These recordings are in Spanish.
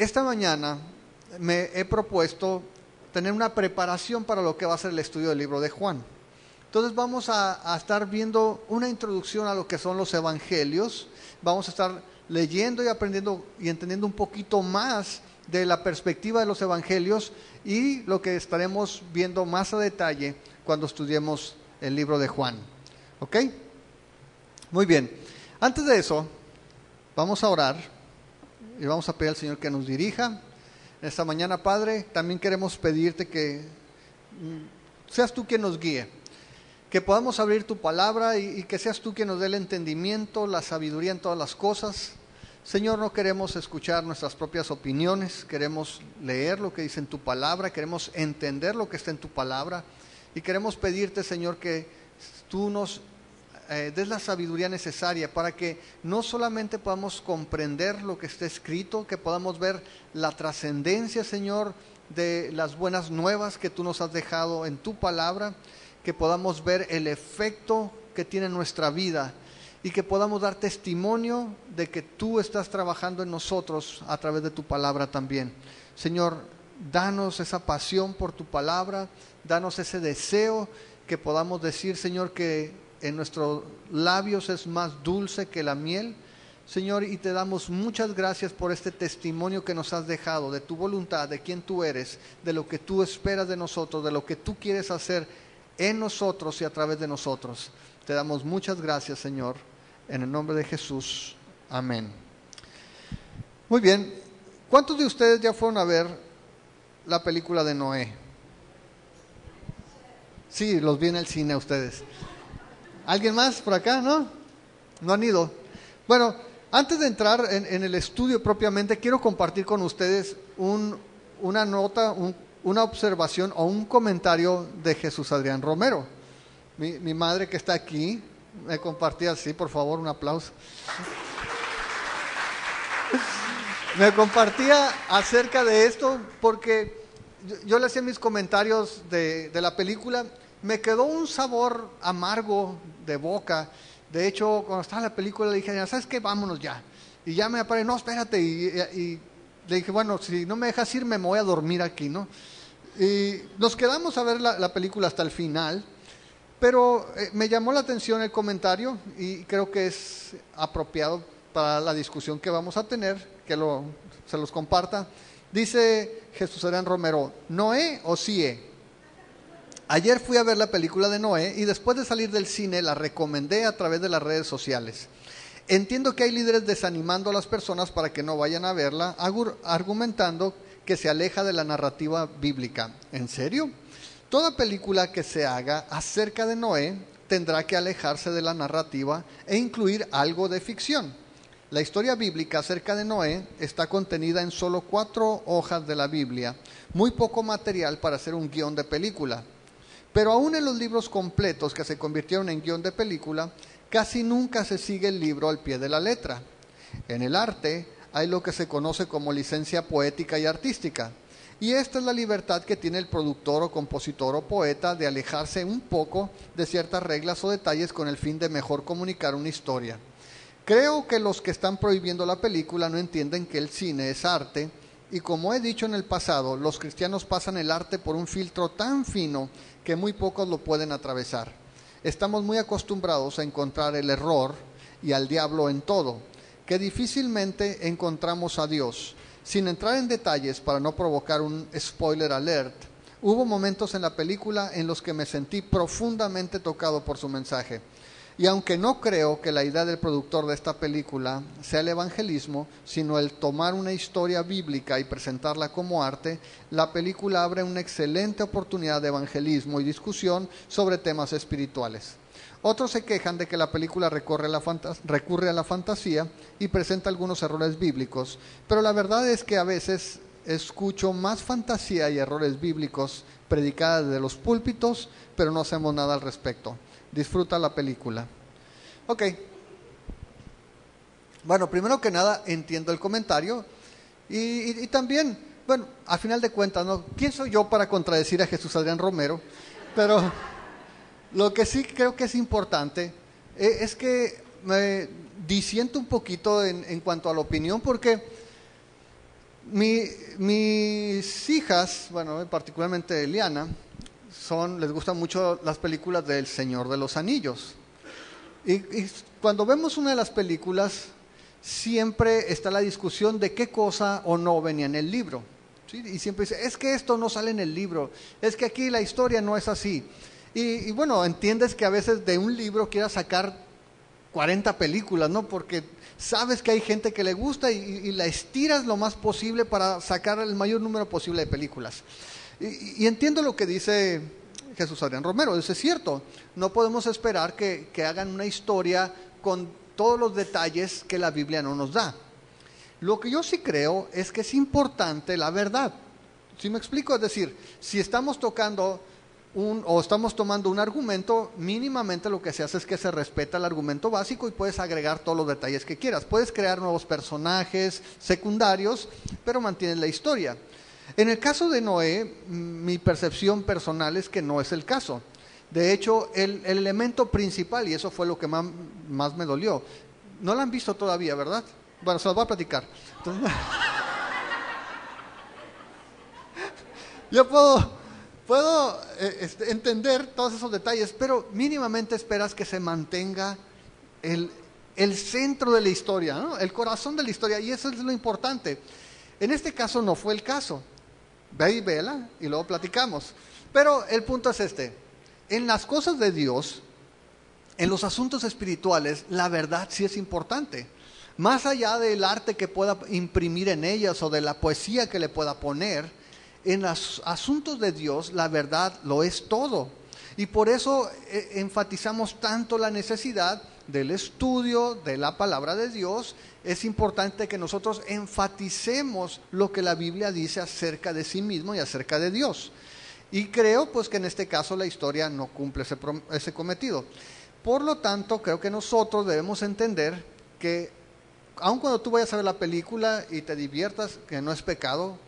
esta mañana me he propuesto tener una preparación para lo que va a ser el estudio del libro de Juan. Entonces vamos a estar viendo una introducción a lo que son los evangelios. Vamos a estar leyendo y aprendiendo y entendiendo un poquito más de la perspectiva de los evangelios y lo que estaremos viendo más a detalle cuando estudiemos el libro de Juan. ¿Ok? Muy bien. Antes de eso, vamos a orar y vamos a pedir al Señor que nos dirija. Esta mañana, Padre, también queremos pedirte que seas tú quien nos guíe, que podamos abrir tu palabra y que seas tú quien nos dé el entendimiento, la sabiduría en todas las cosas. Señor, no queremos escuchar nuestras propias opiniones, queremos leer lo que dice en tu palabra, queremos entender lo que está en tu palabra y queremos pedirte, Señor, que tú nos des la sabiduría necesaria para que no solamente podamos comprender lo que está escrito, que podamos ver la trascendencia, Señor, de las buenas nuevas que tú nos has dejado en tu palabra, que podamos ver el efecto que tiene en nuestra vida y que podamos dar testimonio de que tú estás trabajando en nosotros a través de tu palabra también. Señor, danos esa pasión por tu palabra, danos ese deseo que podamos decir, Señor, que en nuestros labios es más dulce que la miel. Señor, y te damos muchas gracias por este testimonio que nos has dejado de tu voluntad, de quién tú eres, de lo que tú esperas de nosotros, de lo que tú quieres hacer en nosotros y a través de nosotros. Te damos muchas gracias, Señor, en el nombre de Jesús. Amén. Muy bien. ¿Cuántos de ustedes ya fueron a ver la película de Noé? Sí, los vi en el cine a ustedes. ¿Alguien más por acá? ¿No? ¿No han ido? Bueno, antes de entrar en el estudio propiamente, quiero compartir con ustedes una nota, una observación o un comentario de Jesús Adrián Romero. Mi madre que está aquí me compartía así, por favor, un aplauso. Me compartía acerca de esto porque yo le hacía mis comentarios de la película. Me quedó un sabor amargo de boca. De hecho, cuando estaba la película le dije, ¿sabes qué? Vámonos ya. Y ya me aparé, no, espérate. Y le dije, bueno, si no me dejas ir, me voy a dormir aquí, ¿no? Y nos quedamos a ver la película hasta el final. Pero me llamó la atención el comentario y creo que es apropiado para la discusión que vamos a tener, que se los comparta. Dice Jesús Adrián Romero, ¿Noé o Sié? Ayer fui a ver la película de Noé y después de salir del cine la recomendé a través de las redes sociales. Entiendo que hay líderes desanimando a las personas para que no vayan a verla, argumentando que se aleja de la narrativa bíblica. ¿En serio? Toda película que se haga acerca de Noé tendrá que alejarse de la narrativa e incluir algo de ficción. La historia bíblica acerca de Noé está contenida en solo 4 hojas de la Biblia, muy poco material para hacer un guión de película. Pero aún en los libros completos que se convirtieron en guión de película, casi nunca se sigue el libro al pie de la letra. En el arte hay lo que se conoce como licencia poética y artística. Y esta es la libertad que tiene el productor o compositor o poeta de alejarse un poco de ciertas reglas o detalles con el fin de mejor comunicar una historia. Creo que los que están prohibiendo la película no entienden que el cine es arte y, como he dicho en el pasado, los cristianos pasan el arte por un filtro tan fino que muy pocos lo pueden atravesar. Estamos muy acostumbrados a encontrar el error y al diablo en todo, que difícilmente encontramos a Dios. Sin entrar en detalles para no provocar un spoiler alert, hubo momentos en la película en los que me sentí profundamente tocado por su mensaje. Y aunque no creo que la idea del productor de esta película sea el evangelismo, sino el tomar una historia bíblica y presentarla como arte, la película abre una excelente oportunidad de evangelismo y discusión sobre temas espirituales. Otros se quejan de que la película recurre a la fantasía y presenta algunos errores bíblicos, pero la verdad es que a veces escucho más fantasía y errores bíblicos predicadas desde los púlpitos, pero no hacemos nada al respecto. Disfruta la película. Ok. Bueno, primero que nada entiendo el comentario y también, bueno, a final de cuentas, ¿no? ¿Quién soy yo para contradecir a Jesús Adrián Romero? Pero lo que sí creo que es importante es que me disiento un poquito en cuanto a la opinión, porque Mis hijas, bueno, particularmente Eliana, les gustan mucho las películas del Señor de los Anillos. Y cuando vemos una de las películas, siempre está la discusión de qué cosa o no venía en el libro. ¿Sí? Y siempre dice, es que esto no sale en el libro, es que aquí la historia no es así. Y bueno, entiendes que a veces de un libro quieras sacar 40 películas, ¿no? Porque sabes que hay gente que le gusta y la estiras lo más posible para sacar el mayor número posible de películas. Y entiendo lo que dice Jesús Adrián Romero, eso es cierto. No podemos esperar que hagan una historia con todos los detalles que la Biblia no nos da. Lo que yo sí creo es que es importante la verdad. ¿Sí me explico? Es decir, si estamos tocando estamos tomando un argumento, mínimamente lo que se hace es que se respeta el argumento básico y puedes agregar todos los detalles que quieras. Puedes crear nuevos personajes secundarios, pero mantienes la historia. En el caso de Noé, mi percepción personal es que no es el caso. De hecho, el elemento principal, y eso fue lo que más me dolió, no lo han visto todavía, ¿verdad? Bueno, se los voy a platicar. Entonces, yo puedo entender todos esos detalles, pero mínimamente esperas que se mantenga el centro de la historia, ¿no? El corazón de la historia, y eso es lo importante. En este caso no fue el caso. Ve y vela y luego platicamos. Pero el punto es este: en las cosas de Dios, en los asuntos espirituales, la verdad sí es importante. Más allá del arte que pueda imprimir en ellas o de la poesía que le pueda poner, en los asuntos de Dios la verdad lo es todo. Y por eso enfatizamos tanto la necesidad del estudio de la palabra de Dios. Es importante que nosotros enfaticemos lo que la Biblia dice acerca de sí mismo y acerca de Dios. Y creo pues que en este caso la historia no cumple ese cometido. Por lo tanto, creo que nosotros debemos entender que aun cuando tú vayas a ver la película y te diviertas, que no es pecado,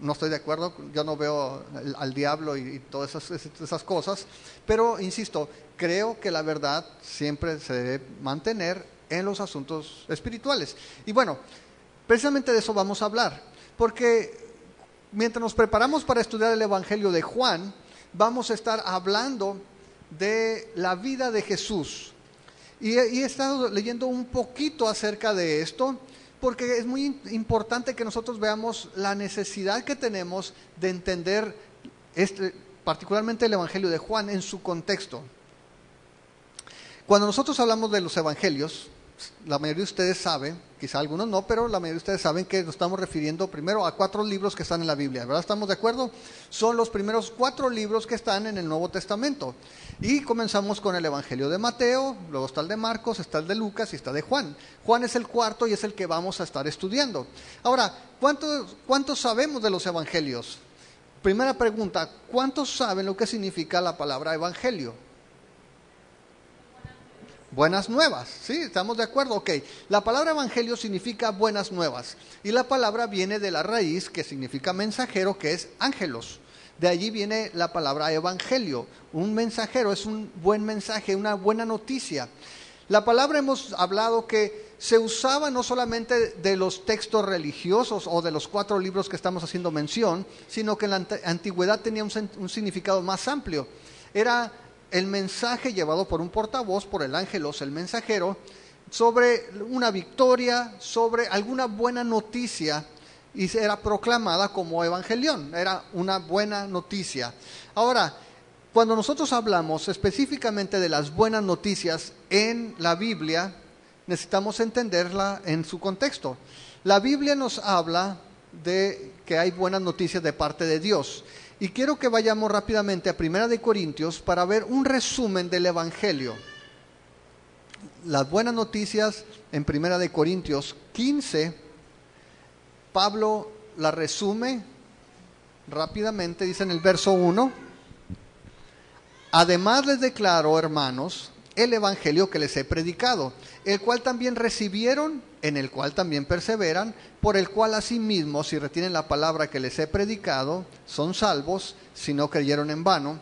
no estoy de acuerdo, yo no veo al diablo y todas esas cosas, pero insisto, creo que la verdad siempre se debe mantener en los asuntos espirituales. Y bueno, precisamente de eso vamos a hablar, porque mientras nos preparamos para estudiar el Evangelio de Juan, vamos a estar hablando de la vida de Jesús. Y he estado leyendo un poquito acerca de esto, porque es muy importante que nosotros veamos la necesidad que tenemos de entender particularmente el Evangelio de Juan en su contexto. Cuando nosotros hablamos de los evangelios, la mayoría de ustedes saben, quizá algunos no, pero la mayoría de ustedes saben que nos estamos refiriendo primero a 4 libros que están en la Biblia, ¿verdad? ¿Estamos de acuerdo? Son los primeros 4 libros que están en el Nuevo Testamento. Y comenzamos con el Evangelio de Mateo, luego está el de Marcos, está el de Lucas y está de Juan. Juan es el cuarto y es el que vamos a estar estudiando. Ahora, ¿cuántos sabemos de los evangelios? Primera pregunta, ¿cuántos saben lo que significa la palabra evangelio? Buenas nuevas, ¿sí? ¿Estamos de acuerdo? Ok, la palabra evangelio significa buenas nuevas y la palabra viene de la raíz que significa mensajero, que es ángelos. De allí viene la palabra evangelio. Un mensajero es un buen mensaje, una buena noticia. La palabra hemos hablado que se usaba no solamente de los textos religiosos o de los 4 libros que estamos haciendo mención, sino que en la antigüedad tenía un significado más amplio. Era el mensaje llevado por un portavoz, por el ángelos, el mensajero, sobre una victoria, sobre alguna buena noticia, y era proclamada como evangelión, era una buena noticia. Ahora, cuando nosotros hablamos específicamente de las buenas noticias en la Biblia, necesitamos entenderla en su contexto. La Biblia nos habla de que hay buenas noticias de parte de Dios. Y quiero que vayamos rápidamente a 1 Corintios para ver un resumen del Evangelio. Las buenas noticias en 1 Corintios 15, Pablo la resume rápidamente, dice en el verso 1: además les declaro, hermanos, el Evangelio que les he predicado, el cual también recibieron, en el cual también perseveran, por el cual asimismo, si retienen la palabra que les he predicado, son salvos, si no creyeron en vano,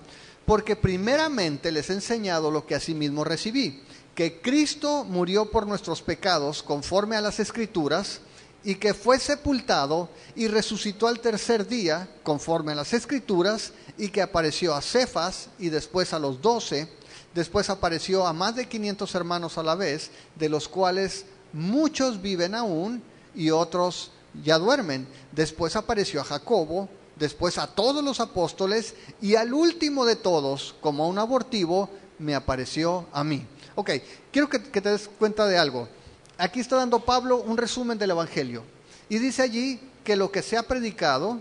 porque primeramente les he enseñado lo que asimismo recibí, que Cristo murió por nuestros pecados conforme a las Escrituras, y que fue sepultado y resucitó al tercer día, conforme a las Escrituras, y que apareció a Cefas y después a los 12, después apareció a más de 500 hermanos a la vez, de los cuales muchos viven aún y otros ya duermen. Después apareció a Jacobo, después a todos los apóstoles y al último de todos, como a un abortivo, me apareció a mí. Ok, quiero que te des cuenta de algo. Aquí está dando Pablo un resumen del Evangelio y dice allí que lo que se ha predicado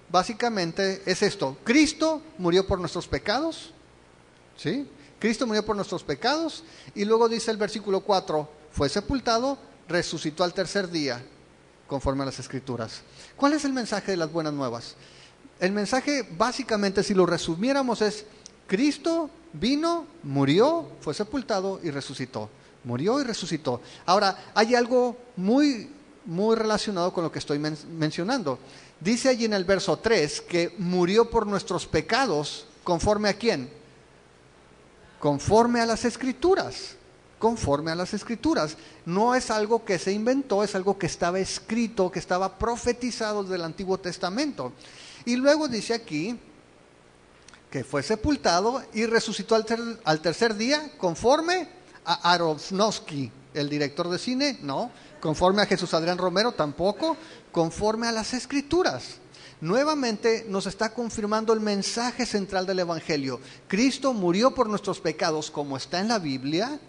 básicamente es esto: Cristo murió por nuestros pecados, ¿sí? Cristo murió por nuestros pecados, y luego dice el versículo 4, fue sepultado, resucitó al tercer día, conforme a las Escrituras. ¿Cuál es el mensaje de las buenas nuevas? El mensaje básicamente, si lo resumiéramos, es: Cristo vino, murió, fue sepultado y resucitó. Murió y resucitó. Ahora, hay algo muy relacionado con lo que estoy mencionando. Dice allí en el verso 3 que murió por nuestros pecados. ¿Conforme a quién? Conforme a las Escrituras. Conforme a las Escrituras. No es algo que se inventó, es algo que estaba escrito, que estaba profetizado desde el Antiguo Testamento. Y luego dice aquí que fue sepultado y resucitó al tercer día, conforme a Aronofsky, el director de cine, no. Conforme a Jesús Adrián Romero, tampoco. Conforme a las Escrituras. Nuevamente nos está confirmando el mensaje central del Evangelio. Cristo murió por nuestros pecados, como está en la Biblia,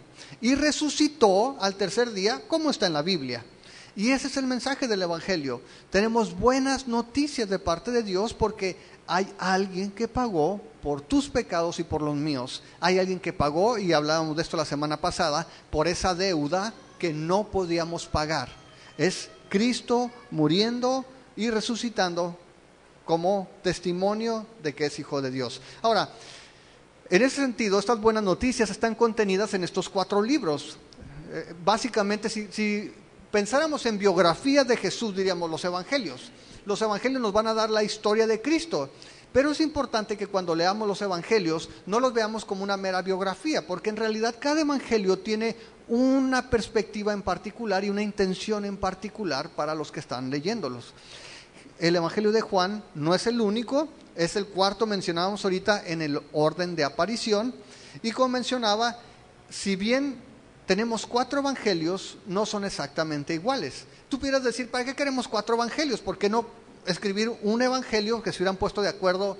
y resucitó al tercer día, como está en la Biblia. Y ese es el mensaje del Evangelio. Tenemos buenas noticias de parte de Dios porque hay alguien que pagó por tus pecados y por los míos. Hay alguien que pagó, y hablábamos de esto la semana pasada, por esa deuda que no podíamos pagar. Es Cristo muriendo y resucitando como testimonio de que es Hijo de Dios. Ahora, en ese sentido, estas buenas noticias están contenidas en estos 4 libros. Básicamente, si pensáramos en biografías de Jesús, diríamos los evangelios. Los evangelios nos van a dar la historia de Cristo. Pero es importante que cuando leamos los evangelios no los veamos como una mera biografía, porque en realidad cada evangelio tiene una perspectiva en particular y una intención en particular para los que están leyéndolos. El evangelio de Juan no es el único, es el cuarto, mencionábamos ahorita, en el orden de aparición. Y como mencionaba, si bien tenemos 4 evangelios, no son exactamente iguales. Tú pudieras decir, ¿para qué queremos 4 evangelios? ¿Por qué no escribir un evangelio que se hubieran puesto de acuerdo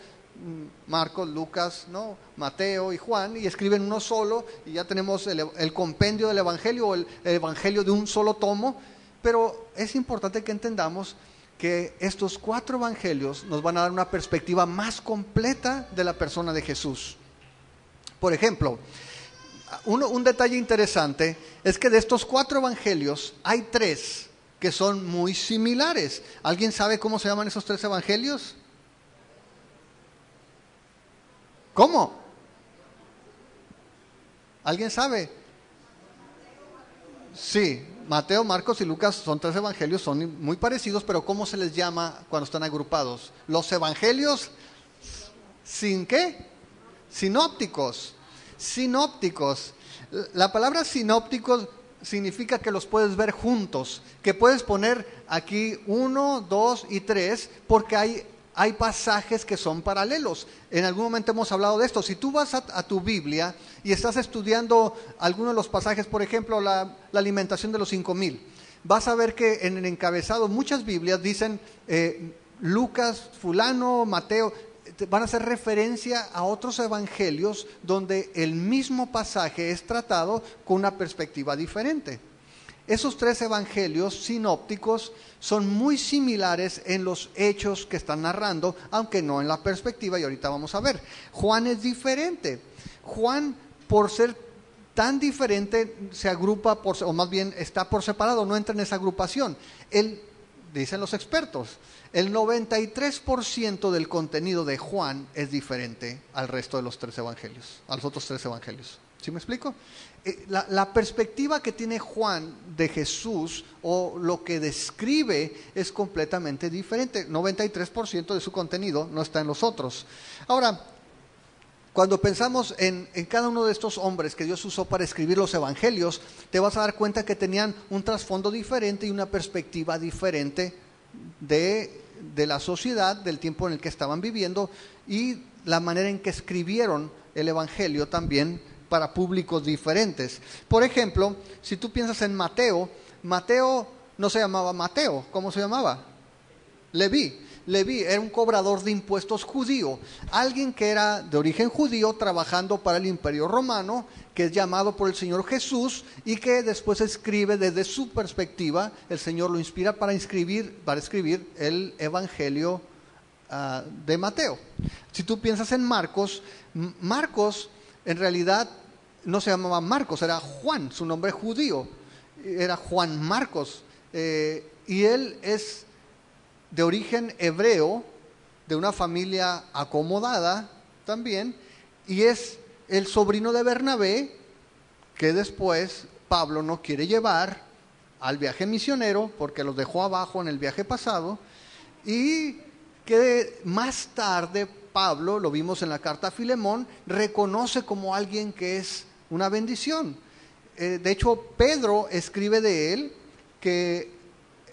Marcos, Lucas, ¿no? Mateo y Juan, y escriben uno solo y ya tenemos el compendio del evangelio, o el evangelio de un solo tomo? Pero es importante que entendamos que estos 4 evangelios nos van a dar una perspectiva más completa de la persona de Jesús. Por ejemplo, un detalle interesante es que de estos 4 evangelios hay 3 que son muy similares. ¿Alguien sabe cómo se llaman esos 3 evangelios? ¿Cómo? ¿Alguien sabe? Sí, Mateo, Marcos y Lucas son 3 evangelios, son muy parecidos, pero ¿cómo se les llama cuando están agrupados? Los evangelios, ¿sin qué? Sinópticos. Sinópticos. La palabra sinópticos significa que los puedes ver juntos, que puedes poner aquí 1, 2 y 3, porque hay pasajes que son paralelos. En algún momento hemos hablado de esto. Si tú vas a tu Biblia y estás estudiando algunos de los pasajes, por ejemplo, la alimentación de los 5,000, vas a ver que en el encabezado muchas Biblias dicen Lucas, fulano, Mateo, van a hacer referencia a otros evangelios donde el mismo pasaje es tratado con una perspectiva diferente. Esos 3 evangelios sinópticos son muy similares en los hechos que están narrando, aunque no en la perspectiva, y ahorita vamos a ver. Juan es diferente. Juan, por ser tan diferente, se agrupa, o más bien está por separado, no entra en esa agrupación. Dicen los expertos, el 93% del contenido de Juan es diferente al resto de los 3 evangelios, a los otros 3 evangelios. ¿Sí me explico? La perspectiva que tiene Juan de Jesús, o lo que describe, es completamente diferente. 93% de su contenido no está en los otros. Ahora, Cuando pensamos en cada uno de estos hombres que Dios usó para escribir los evangelios, te vas a dar cuenta que tenían un trasfondo diferente y una perspectiva diferente de la sociedad, del tiempo en el que estaban viviendo y la manera en que escribieron el evangelio también para públicos diferentes. Por ejemplo, si tú piensas en Mateo, Mateo no se llamaba Mateo, ¿cómo se llamaba? Leví. Leví era un cobrador de impuestos judío, alguien que era de origen judío trabajando para el Imperio Romano, que es llamado por el Señor Jesús y que después escribe desde su perspectiva. El Señor lo inspira para escribir el Evangelio de Mateo. Si tú piensas en Marcos, Marcos en realidad no se llamaba Marcos, era Juan, su nombre judío, era Juan Marcos, y él es de origen hebreo, de una familia acomodada también, y es el sobrino de Bernabé, que después Pablo no quiere llevar al viaje misionero, porque los dejó abajo en el viaje pasado, y que más tarde Pablo, lo vimos en la carta a Filemón, reconoce como alguien que es una bendición. De hecho, Pedro escribe de él que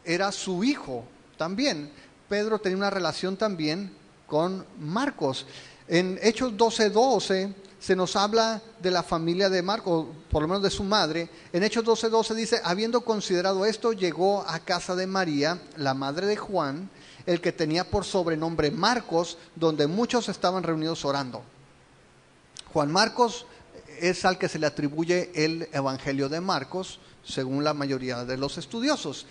era su hijo también. Pedro tenía una relación también con Marcos. En Hechos 12:12 se nos habla de la familia de Marcos, por lo menos de su madre. En Hechos 12:12 dice: habiendo considerado esto, llegó a casa de María, la madre de Juan, el que tenía por sobrenombre Marcos, donde muchos estaban reunidos orando. Juan Marcos es al que se le atribuye el Evangelio de Marcos, según la mayoría de los estudiosos.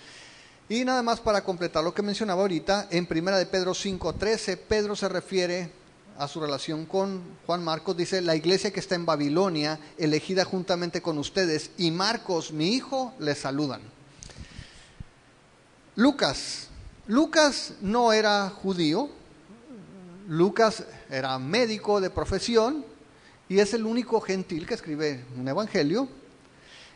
Y nada más para completar lo que mencionaba ahorita, en 1 de Pedro 5:13, Pedro se refiere a su relación con Juan Marcos, dice: la iglesia que está en Babilonia, elegida juntamente con ustedes, y Marcos, mi hijo, les saludan. Lucas no era judío, Lucas era médico de profesión y es el único gentil que escribe un evangelio,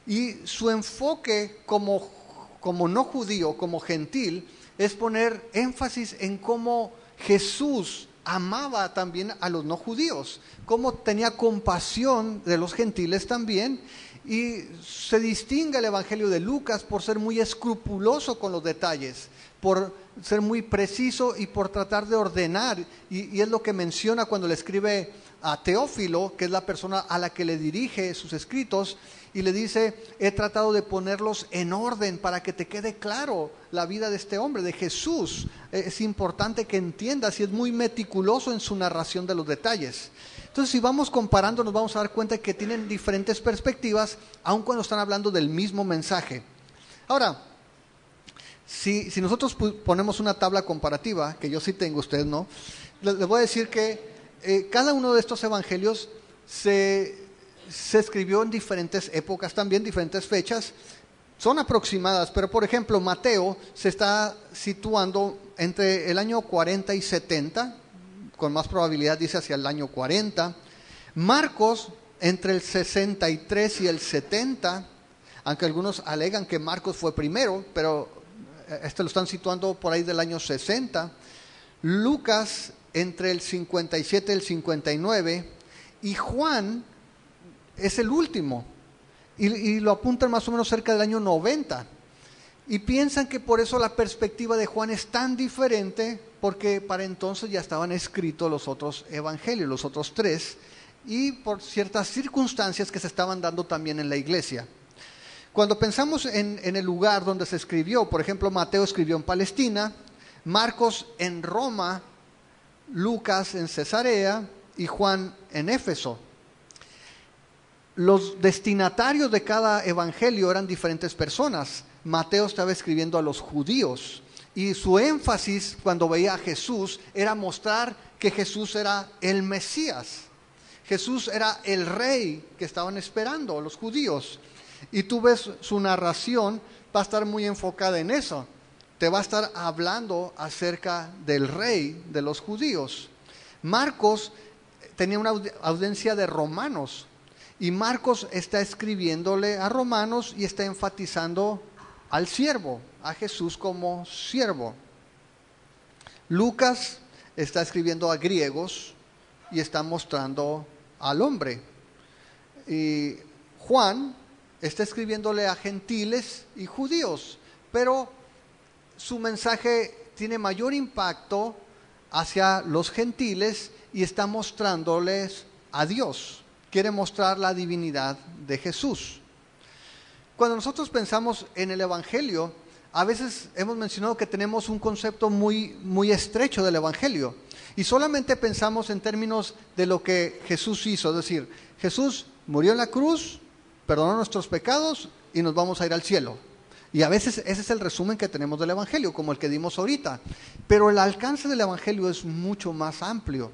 y su enfoque como no judío, como gentil, es poner énfasis en cómo Jesús amaba también a los no judíos, cómo tenía compasión de los gentiles también, y se distingue el Evangelio de Lucas por ser muy escrupuloso con los detalles, por ser muy preciso y por tratar de ordenar, y es lo que menciona cuando le escribe a Teófilo, que es la persona a la que le dirige sus escritos, y le dice: he tratado de ponerlos en orden para que te quede claro la vida de este hombre, de Jesús. Es importante que entiendas, y es muy meticuloso en su narración de los detalles. Entonces, si vamos comparando, nos vamos a dar cuenta que tienen diferentes perspectivas, aun cuando están hablando del mismo mensaje. Ahora, si nosotros ponemos una tabla comparativa, que yo sí tengo, ustedes no, les voy a decir que cada uno de estos evangelios se escribió en diferentes épocas también, diferentes fechas, son aproximadas, pero por ejemplo Mateo se está situando entre el año 40 y 70, con más probabilidad dice hacia el año 40, Marcos entre el 63 y el 70, aunque algunos alegan que Marcos fue primero, pero lo están situando por ahí del año 60, Lucas entre el 57 y el 59, y Juan es el último, y lo apuntan más o menos cerca del año 90, y piensan que por eso la perspectiva de Juan es tan diferente, porque para entonces ya estaban escritos los otros evangelios, los otros tres, y por ciertas circunstancias que se estaban dando también en la iglesia. Cuando pensamos en el lugar donde se escribió, por ejemplo, Mateo escribió en Palestina, Marcos en Roma, Lucas en Cesarea y Juan en Éfeso. Los destinatarios de cada evangelio eran diferentes personas. Mateo estaba escribiendo a los judíos y su énfasis cuando veía a Jesús era mostrar que Jesús era el Mesías. Jesús era el rey que estaban esperando los judíos. Y tú ves su narración, va a estar muy enfocada en eso. Te va a estar hablando acerca del rey de los judíos. Marcos tenía una audiencia de romanos. Y Marcos está escribiéndole a romanos y está enfatizando al siervo, a Jesús como siervo. Lucas está escribiendo a griegos y está mostrando al hombre. Y Juan está escribiéndole a gentiles y judíos, pero su mensaje tiene mayor impacto hacia los gentiles y está mostrándoles a Dios. Quiere mostrar la divinidad de Jesús. Cuando nosotros pensamos en el Evangelio, a veces hemos mencionado que tenemos un concepto muy estrecho del Evangelio y solamente pensamos en términos de lo que Jesús hizo, es decir, Jesús murió en la cruz, perdonó nuestros pecados y nos vamos a ir al cielo. Y a veces ese es el resumen que tenemos del Evangelio, como el que dimos ahorita. Pero el alcance del Evangelio es mucho más amplio.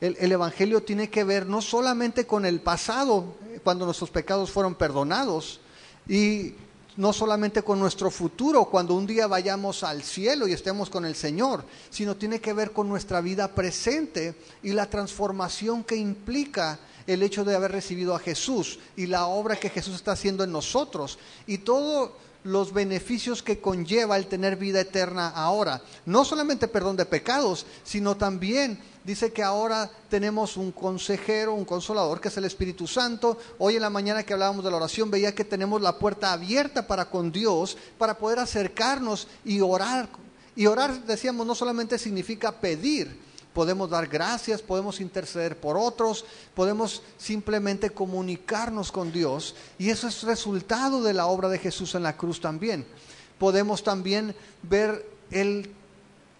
El Evangelio tiene que ver no solamente con el pasado, cuando nuestros pecados fueron perdonados, y no solamente con nuestro futuro, cuando un día vayamos al cielo y estemos con el Señor, sino tiene que ver con nuestra vida presente y la transformación que implica el hecho de haber recibido a Jesús y la obra que Jesús está haciendo en nosotros y todos los beneficios que conlleva el tener vida eterna ahora. No solamente perdón de pecados, sino también dice que ahora tenemos un consejero, un consolador, que es el Espíritu Santo. Hoy en la mañana que hablábamos de la oración, veía que tenemos la puerta abierta para con Dios, para poder acercarnos y orar. Y orar, decíamos, no solamente significa pedir. Podemos dar gracias, podemos interceder por otros, podemos simplemente comunicarnos con Dios. Y eso es resultado de la obra de Jesús en la cruz también. Podemos también ver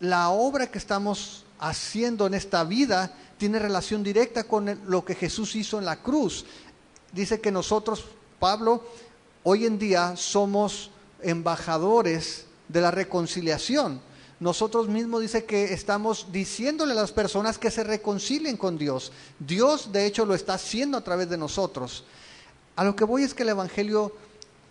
la obra que estamos haciendo en esta vida tiene relación directa con lo que Jesús hizo en la cruz. Dice que nosotros, Pablo, hoy en día somos embajadores de la reconciliación. Nosotros mismos dice que estamos diciéndole a las personas que se reconcilien con Dios. Dios de hecho lo está haciendo a través de nosotros. A lo que voy es que el Evangelio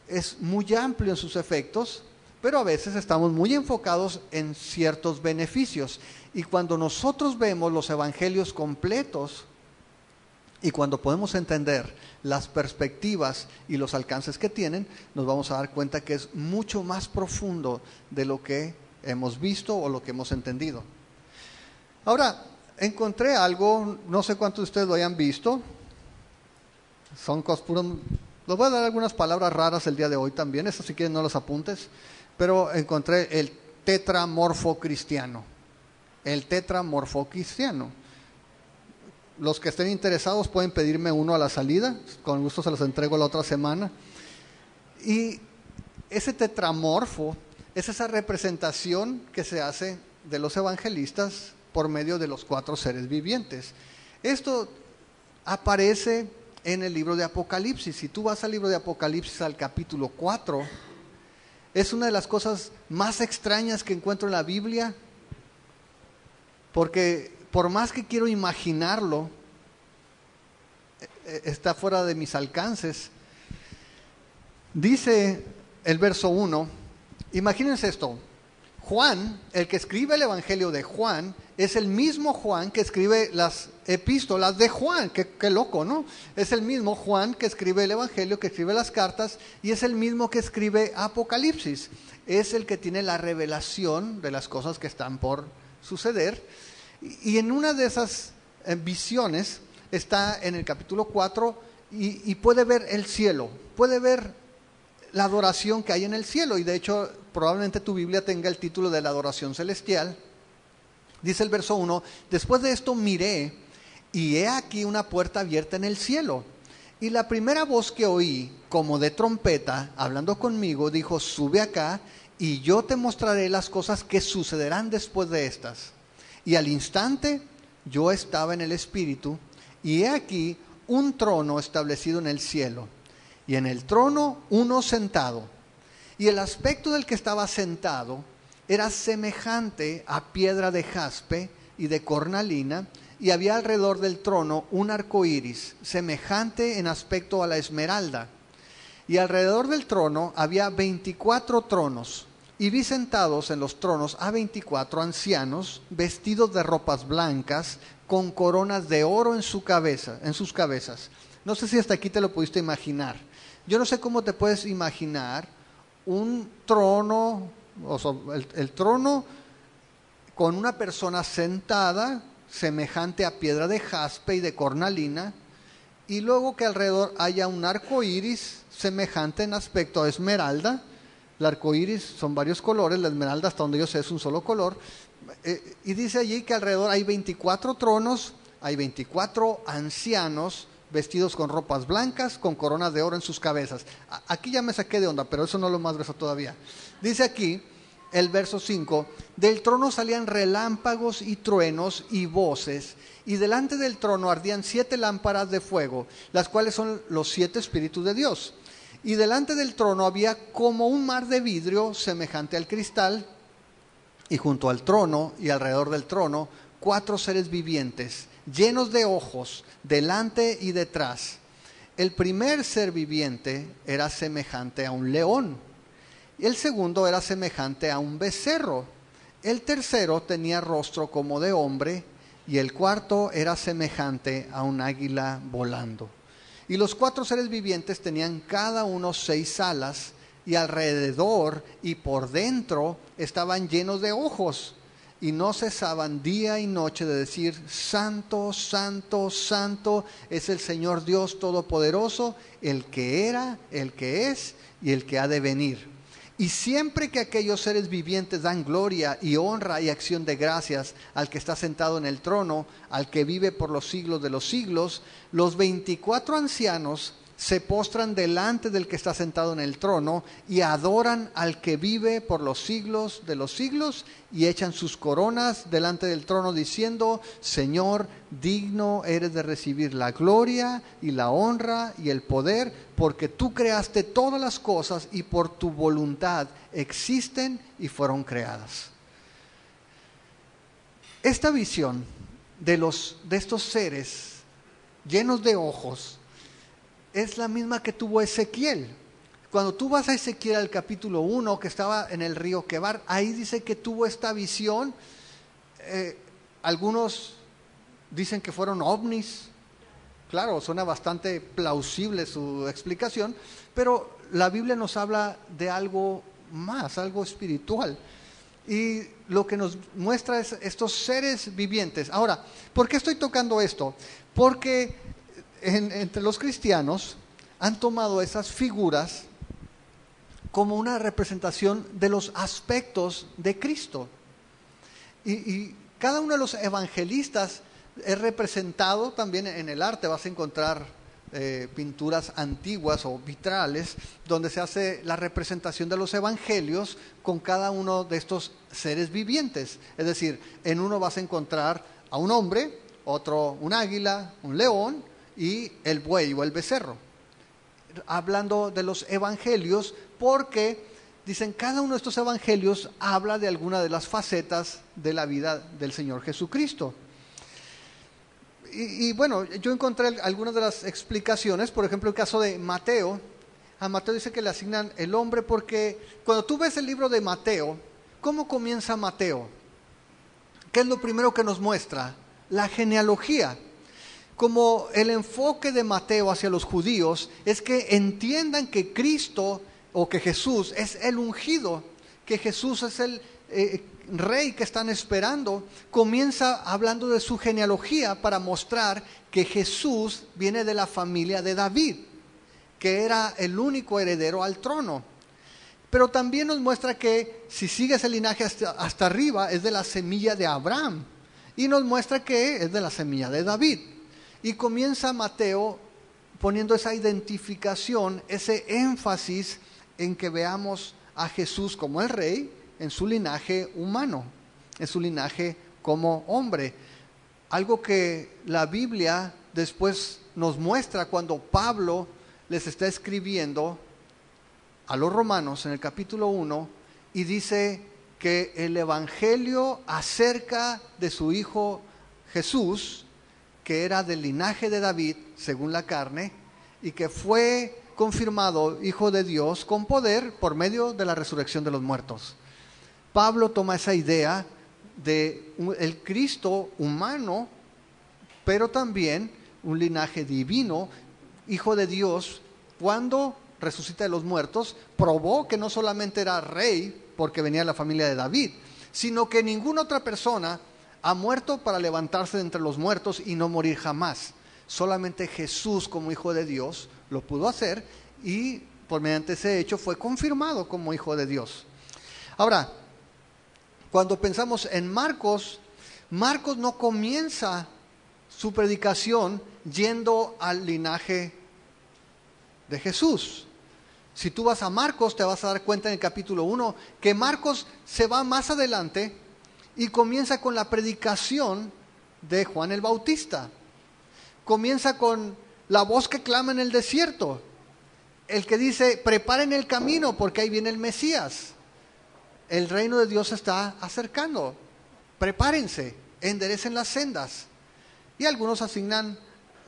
es muy amplio en sus efectos, pero a veces estamos muy enfocados en ciertos beneficios. Y cuando nosotros vemos los evangelios completos y cuando podemos entender las perspectivas y los alcances que tienen, nos vamos a dar cuenta que es mucho más profundo de lo que hemos visto o lo que hemos entendido. Ahora, encontré algo, no sé cuántos de ustedes lo hayan visto. Son cosas puras. Les voy a dar algunas palabras raras el día de hoy también, eso si quieren no los apuntes. Pero encontré el tetramorfo cristiano. El tetramorfo cristiano. Los que estén interesados pueden pedirme uno a la salida, con gusto se los entrego la otra semana. Y ese tetramorfo es esa representación que se hace de los evangelistas por medio de los 4 seres vivientes. Esto aparece en el libro de Apocalipsis. Si tú vas al libro de Apocalipsis al capítulo 4, es una de las cosas más extrañas que encuentro en la Biblia, porque por más que quiero imaginarlo, está fuera de mis alcances. Dice el verso 1, imagínense esto, Juan, el que escribe el Evangelio de Juan, es el mismo Juan que escribe las epístolas de Juan. Qué loco, ¿no? Es el mismo Juan que escribe el Evangelio, que escribe las cartas, y es el mismo que escribe Apocalipsis. Es el que tiene la revelación de las cosas que están por suceder. Y en una de esas visiones está en el capítulo 4 y puede ver el cielo, puede ver la adoración que hay en el cielo, y de hecho probablemente tu Biblia tenga el título de la adoración celestial. Dice el verso 1, después de esto miré, y he aquí una puerta abierta en el cielo, y la primera voz que oí, como de trompeta, hablando conmigo, dijo, sube acá, y yo te mostraré las cosas que sucederán después de estas. Y al instante yo estaba en el Espíritu, y he aquí un trono establecido en el cielo, y en el trono uno sentado, y el aspecto del que estaba sentado era semejante a piedra de jaspe y de cornalina, y había alrededor del trono un arco iris, semejante en aspecto a la esmeralda. Y alrededor del trono había 24 tronos, y vi sentados en los tronos a 24 ancianos, vestidos de ropas blancas, con coronas de oro en sus cabezas. No sé si hasta aquí te lo pudiste imaginar. Yo no sé cómo te puedes imaginar un trono, o sea, el trono con una persona sentada, semejante a piedra de jaspe y de cornalina, y luego que alrededor haya un arco iris semejante en aspecto a esmeralda. El arco iris son varios colores, la esmeralda, hasta donde yo sé, es un solo color. Y dice allí que alrededor hay 24 tronos, hay 24 ancianos vestidos con ropas blancas, con coronas de oro en sus cabezas. Aquí ya me saqué de onda, pero eso no lo más verso todavía. Dice aquí, el verso 5, del trono salían relámpagos y truenos y voces, y delante del trono ardían 7 lámparas de fuego, las cuales son los 7 espíritus de Dios. Y delante del trono había como un mar de vidrio semejante al cristal, y junto al trono y alrededor del trono 4 seres vivientes, llenos de ojos, delante y detrás. El primer ser viviente era semejante a un león, el segundo era semejante a un becerro, el tercero tenía rostro como de hombre, y el cuarto era semejante a un águila volando. Y los 4 seres vivientes tenían cada uno 6 alas, y alrededor y por dentro estaban llenos de ojos, y no cesaban día y noche de decir: Santo, Santo, Santo es el Señor Dios Todopoderoso, el que era, el que es y el que ha de venir. Y siempre que aquellos seres vivientes dan gloria y honra y acción de gracias al que está sentado en el trono, al que vive por los siglos de los siglos, los 24 ancianos se postran delante del que está sentado en el trono y adoran al que vive por los siglos de los siglos, y echan sus coronas delante del trono diciendo: Señor, digno eres de recibir la gloria y la honra y el poder, porque tú creaste todas las cosas y por tu voluntad existen y fueron creadas. Esta visión de estos seres llenos de ojos es la misma que tuvo Ezequiel. Cuando tú vas a Ezequiel al capítulo 1, que estaba en el río Quebar, ahí dice que tuvo esta visión. Algunos dicen que fueron ovnis. Claro, suena bastante plausible su explicación, pero la Biblia nos habla de algo más, algo espiritual. Y lo que nos muestra es estos seres vivientes. Ahora, ¿por qué estoy tocando esto? Porque entre los cristianos han tomado esas figuras como una representación de los aspectos de Cristo. Y cada uno de los evangelistas es representado también en el arte. Vas a encontrar pinturas antiguas o vitrales donde se hace la representación de los evangelios con cada uno de estos seres vivientes. Es decir, en uno vas a encontrar a un hombre, otro un águila, un león y el buey o el becerro. Hablando de los evangelios, porque dicen cada uno de estos evangelios habla de alguna de las facetas de la vida del Señor Jesucristo. Y bueno, yo encontré algunas de las explicaciones. Por ejemplo, el caso de Mateo. A Mateo dice que le asignan el hombre porque cuando tú ves el libro de Mateo, ¿cómo comienza Mateo? ¿Qué es lo primero que nos muestra? La genealogía. Como el enfoque de Mateo hacia los judíos es que entiendan que Cristo o que Jesús es el ungido, que Jesús es el rey que están esperando. Comienza hablando de su genealogía para mostrar que Jesús viene de la familia de David, que era el único heredero al trono. Pero también nos muestra que si sigues el linaje hasta arriba es de la semilla de Abraham, y nos muestra que es de la semilla de David. Y comienza Mateo poniendo esa identificación, ese énfasis en que veamos a Jesús como el rey en su linaje humano, en su linaje como hombre. Algo que la Biblia después nos muestra cuando Pablo les está escribiendo a los romanos en el capítulo 1 y dice que el evangelio acerca de su hijo Jesús, que era del linaje de David según la carne y que fue confirmado hijo de Dios con poder por medio de la resurrección de los muertos. Pablo toma esa idea de el Cristo humano, pero también un linaje divino, hijo de Dios, cuando resucita de los muertos, probó que no solamente era rey porque venía de la familia de David, sino que ninguna otra persona ha muerto para levantarse de entre los muertos y no morir jamás. Solamente Jesús como Hijo de Dios lo pudo hacer y por mediante ese hecho fue confirmado como Hijo de Dios. Ahora, cuando pensamos en Marcos, Marcos no comienza su predicación yendo al linaje de Jesús. Si tú vas a Marcos, te vas a dar cuenta en el capítulo 1 que Marcos se va más adelante y comienza con la predicación de Juan el Bautista. Comienza con la voz que clama en el desierto, el que dice, preparen el camino porque ahí viene el Mesías. El reino de Dios se está acercando. Prepárense, enderecen las sendas. Y algunos asignan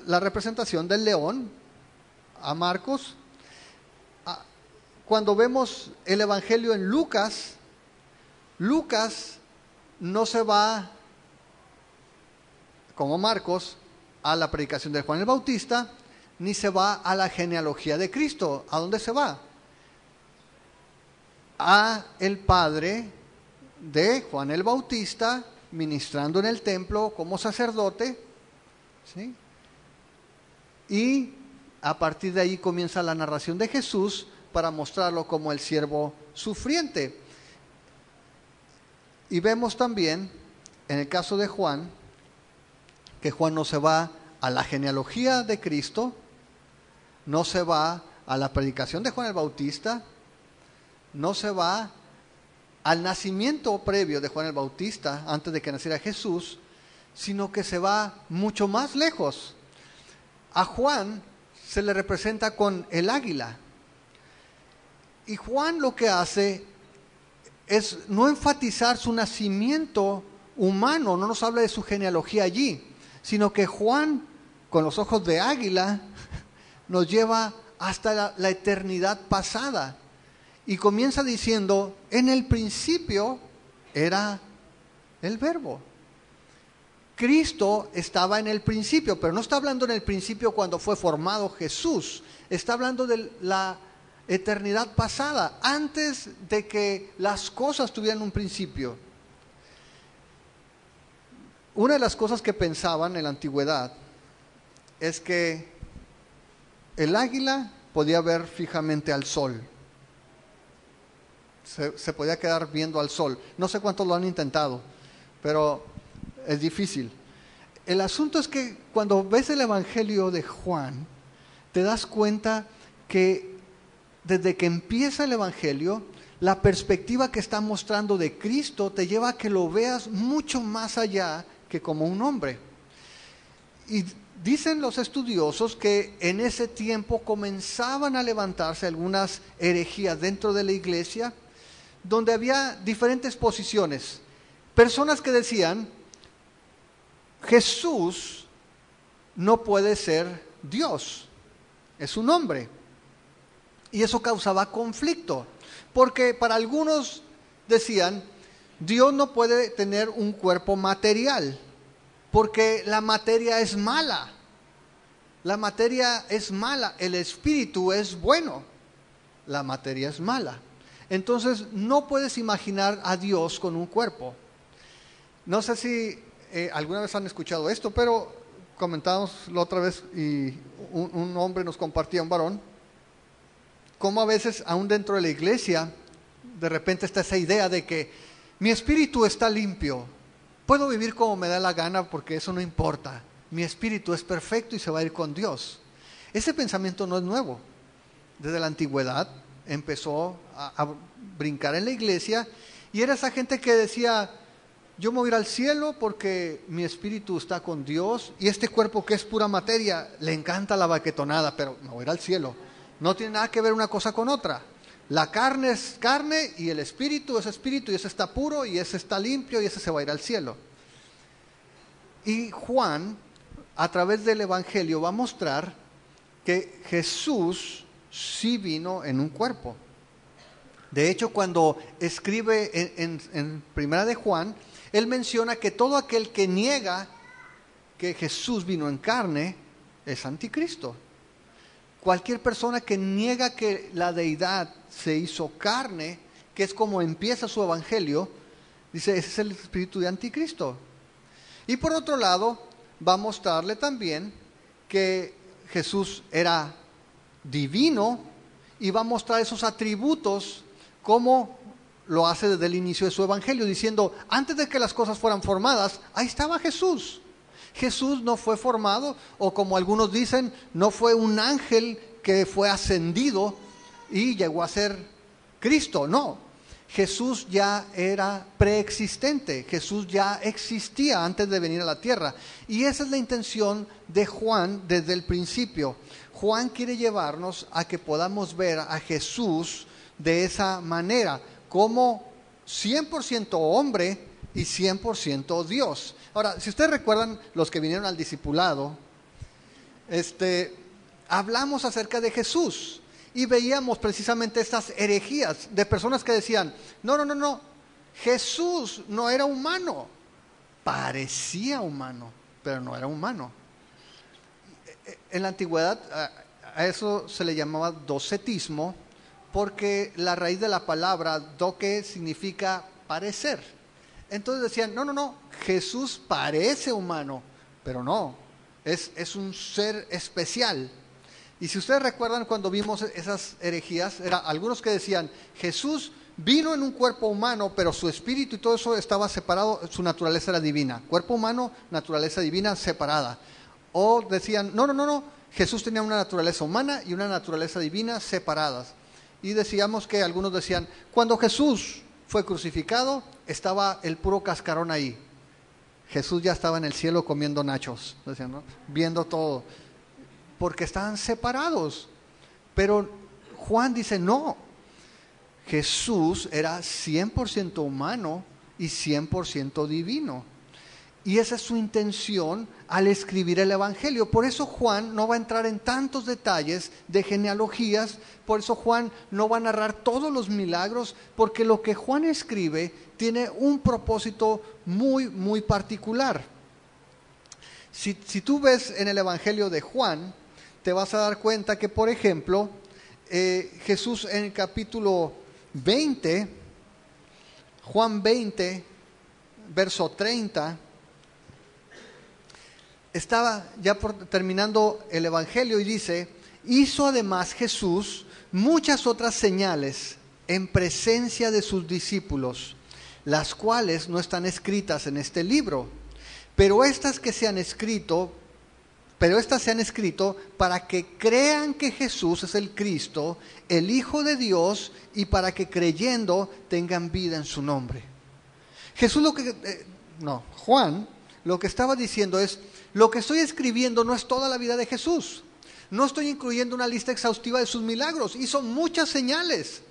la representación del león a Marcos. Cuando vemos el evangelio en Lucas, Lucas no se va, como Marcos, a la predicación de Juan el Bautista, ni se va a la genealogía de Cristo. ¿A dónde se va? A el padre de Juan el Bautista, ministrando en el templo como sacerdote, ¿sí? Y a partir de ahí comienza la narración de Jesús para mostrarlo como el siervo sufriente. Y vemos también, en el caso de Juan, que Juan no se va a la genealogía de Cristo, no se va a la predicación de Juan el Bautista, no se va al nacimiento previo de Juan el Bautista, antes de que naciera Jesús, sino que se va mucho más lejos. A Juan se le representa con el águila. Y Juan lo que hace es no enfatizar su nacimiento humano, no nos habla de su genealogía allí, sino que Juan, con los ojos de águila, nos lleva hasta la eternidad pasada. Y comienza diciendo, en el principio era el Verbo. Cristo estaba en el principio, pero no está hablando en el principio cuando fue formado Jesús. Está hablando de la eternidad pasada, antes de que las cosas tuvieran un principio. Una de las cosas que pensaban en la antigüedad es que el águila podía ver fijamente al sol. Se podía quedar viendo al sol. No sé cuántos lo han intentado, pero es difícil. El asunto es que cuando ves el Evangelio de Juan, te das cuenta que desde que empieza el Evangelio, la perspectiva que está mostrando de Cristo te lleva a que lo veas mucho más allá que como un hombre. Y dicen los estudiosos que en ese tiempo comenzaban a levantarse algunas herejías dentro de la iglesia, donde había diferentes posiciones. Personas que decían, Jesús no puede ser Dios, es un hombre. Y eso causaba conflicto, porque para algunos decían, Dios no puede tener un cuerpo material, porque la materia es mala. La materia es mala, el espíritu es bueno, la materia es mala. Entonces no puedes imaginar a Dios con un cuerpo. No sé si alguna vez han escuchado esto, pero comentábamos la otra vez y un hombre nos compartía, un varón, cómo a veces aún dentro de la iglesia de repente está esa idea de que mi espíritu está limpio, puedo vivir como me da la gana porque eso no importa, mi espíritu es perfecto y se va a ir con Dios. Ese pensamiento no es nuevo. Desde la antigüedad empezó a brincar en la iglesia y era esa gente que decía, yo me voy a ir al cielo porque mi espíritu está con Dios y este cuerpo que es pura materia, le encanta la baquetonada, pero me voy a ir al cielo. No tiene nada que ver una cosa con otra. La carne es carne y el espíritu es espíritu y ese está puro y ese está limpio y ese se va a ir al cielo. Y Juan, a través del Evangelio, va a mostrar que Jesús sí vino en un cuerpo. De hecho, cuando escribe en Primera de Juan, él menciona que todo aquel que niega que Jesús vino en carne es anticristo. Cualquier persona que niega que la deidad se hizo carne, que es como empieza su evangelio, dice, ese es el espíritu de anticristo. Y por otro lado, va a mostrarle también que Jesús era divino y va a mostrar esos atributos como lo hace desde el inicio de su evangelio, diciendo, antes de que las cosas fueran formadas, ahí estaba Jesús. Jesús no fue formado, o como algunos dicen, no fue un ángel que fue ascendido y llegó a ser Cristo, no. Jesús ya era preexistente, Jesús ya existía antes de venir a la tierra. Y esa es la intención de Juan desde el principio. Juan quiere llevarnos a que podamos ver a Jesús de esa manera, como 100% hombre y 100% Dios. Ahora, si ustedes recuerdan, los que vinieron al discipulado, hablamos acerca de Jesús y veíamos precisamente estas herejías de personas que decían, no, Jesús no era humano, parecía humano, pero no era humano. En la antigüedad a eso se le llamaba docetismo, porque la raíz de la palabra doque significa parecer. Entonces decían, no, Jesús parece humano, pero no, es un ser especial. Y si ustedes recuerdan cuando vimos esas herejías, eran algunos que decían, Jesús vino en un cuerpo humano, pero su espíritu y todo eso estaba separado, su naturaleza era divina. Cuerpo humano, naturaleza divina separada. O decían, no, Jesús tenía una naturaleza humana y una naturaleza divina separadas. Y decíamos que algunos decían, cuando Jesús fue crucificado, estaba el puro cascarón ahí. Jesús ya estaba en el cielo comiendo nachos, decían, ¿no? Viendo todo, porque estaban separados. Pero Juan dice, no, Jesús era 100% humano y 100% divino. Y esa es su intención al escribir el Evangelio. Por eso Juan no va a entrar en tantos detalles de genealogías, por eso Juan no va a narrar todos los milagros, porque lo que Juan escribe tiene un propósito muy, muy particular. Si tú ves en el Evangelio de Juan, te vas a dar cuenta que, por ejemplo, Jesús en el capítulo 20, Juan 20, verso 30, estaba ya terminando el Evangelio y dice, hizo además Jesús muchas otras señales en presencia de sus discípulos, las cuales no están escritas en este libro, pero estas se han escrito para que crean que Jesús es el Cristo, el Hijo de Dios, y para que creyendo tengan vida en su nombre. Juan lo que estaba diciendo es, lo que estoy escribiendo no es toda la vida de Jesús. No estoy incluyendo una lista exhaustiva de sus milagros. Hizo muchas señales.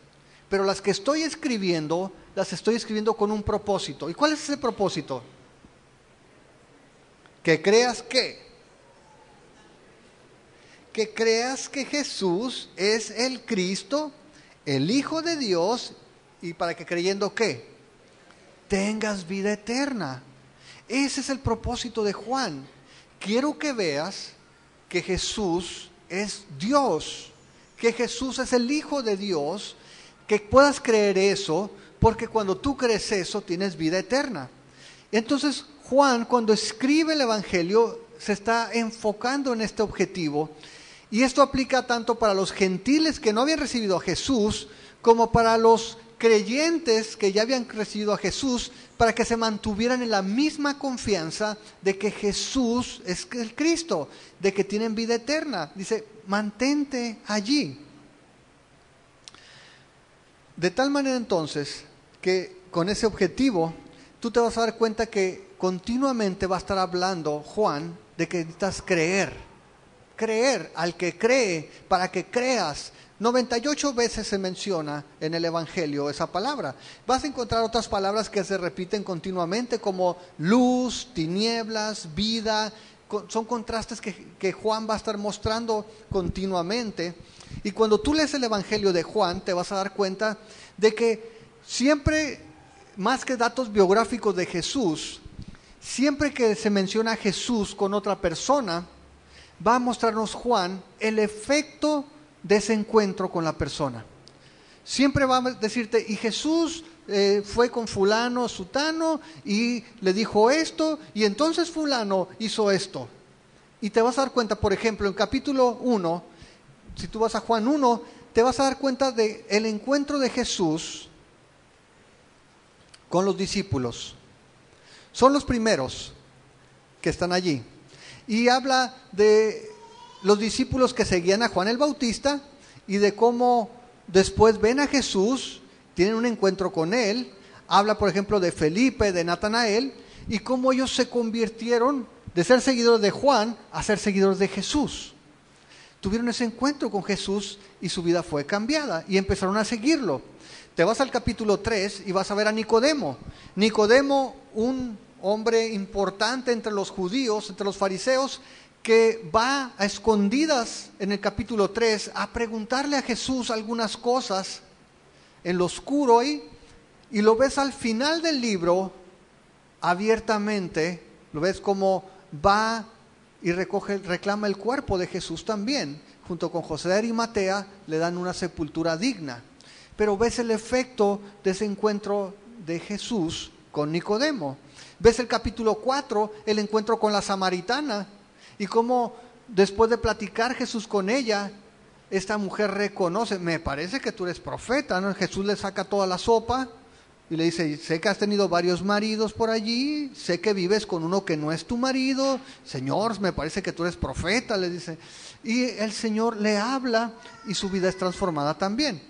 Pero las que estoy escribiendo, las estoy escribiendo con un propósito. ¿Y cuál es ese propósito? Que creas que creas que Jesús es el Cristo, el Hijo de Dios, y para que creyendo ¿qué? Tengas vida eterna. Ese es el propósito de Juan. Quiero que veas que Jesús es Dios, que Jesús es el Hijo de Dios, que puedas creer eso, porque cuando tú crees eso tienes vida eterna. Entonces Juan, cuando escribe el Evangelio, se está enfocando en este objetivo, y esto aplica tanto para los gentiles que no habían recibido a Jesús, como para los creyentes que ya habían recibido a Jesús, para que se mantuvieran en la misma confianza de que Jesús es el Cristo, de que tienen vida eterna. Dice, mantente allí. De tal manera entonces que con ese objetivo tú te vas a dar cuenta que continuamente va a estar hablando Juan de que necesitas creer al que cree, para que creas. 98 veces se menciona en el Evangelio esa palabra. Vas a encontrar otras palabras que se repiten continuamente, como luz, tinieblas, vida. Son contrastes que Juan va a estar mostrando continuamente. Y cuando tú lees el Evangelio de Juan, te vas a dar cuenta de que siempre, más que datos biográficos de Jesús, siempre que se menciona a Jesús con otra persona, va a mostrarnos Juan el efecto de ese encuentro con la persona. Siempre va a decirte, y Jesús fue con fulano, sutano, y le dijo esto, y entonces fulano hizo esto. Y te vas a dar cuenta, por ejemplo, en capítulo 1, si tú vas a Juan 1, te vas a dar cuenta del encuentro de Jesús con los discípulos. Son los primeros que están allí. Y habla de los discípulos que seguían a Juan el Bautista y de cómo después ven a Jesús, tienen un encuentro con él. Habla, por ejemplo, de Felipe, de Natanael, y cómo ellos se convirtieron de ser seguidores de Juan a ser seguidores de Jesús. Tuvieron ese encuentro con Jesús y su vida fue cambiada y empezaron a seguirlo. Te vas al capítulo 3 y vas a ver a Nicodemo. Nicodemo, un hombre importante entre los judíos, entre los fariseos, que va a escondidas en el capítulo 3 a preguntarle a Jesús algunas cosas en lo oscuro ahí, y lo ves al final del libro abiertamente, lo ves como va y reclama el cuerpo de Jesús también. Junto con José de Arimatea le dan una sepultura digna. Pero ves el efecto de ese encuentro de Jesús con Nicodemo. Ves el capítulo 4, el encuentro con la samaritana, y cómo después de platicar Jesús con ella, esta mujer reconoce: me parece que tú eres profeta, ¿no? Jesús le saca toda la sopa y le dice: sé que has tenido varios maridos por allí, sé que vives con uno que no es tu marido, Señor, me parece que tú eres profeta, le dice. Y el Señor le habla y su vida es transformada también.